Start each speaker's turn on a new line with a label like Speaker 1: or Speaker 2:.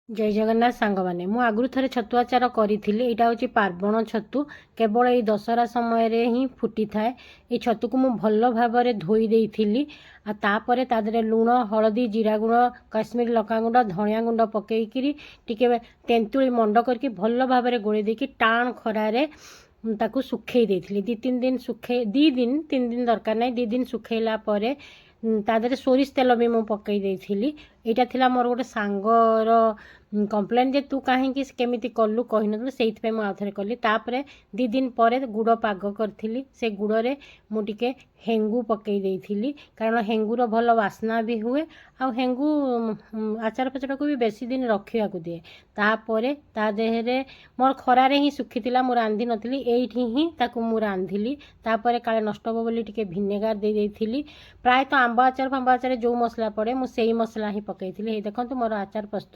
Speaker 1: जय जगन्नाथ सांग मैंने मु आगु थे छतु आचार करी यहाँ हूँ पार्वण छतु केवल ये दशहरा समय रे ही फुटी थाए। ये छतु को मुझे भल भाव धोई देती तापर तादे लुण हलदी जीरा गुंड काश्मीर लका गुंड धनिया गुंड पकईकि टिके तेंतुली मंड करके भल भाव गोले देकी टाण खरारे ताकू सुखई देती दी तीन दिन सुखे दी दिन तीन दिन दरकार नहीं दी दिन सुखैला परे तादे सोरिष तेल भी मुझे पकई देती। यहाँ थिला मोर गोटे सांगर कंप्लेन जे तू कहीं केमिति कलु कही नथलु से आउे कली तापर दी दिन पर गुड़ पाग करी से गुड़े मुझे हेंगू पकई देती कारण हेंगूर भल वासना भी हुए आ हेंगू आचार पचड़ को भी बेसी दिन रखा दिए तापर ता देहरे मोर खरारे ही सुखी मु रांधि नी ये ही मु रांधिली तापर काले नष्ट हो बोली टिके भिनेगार दे देती प्रायतः आंब आचार फांब आचार जो मसला पड़े मुझे मसला ही पकई देखो मोर आचार प्रस्तुत।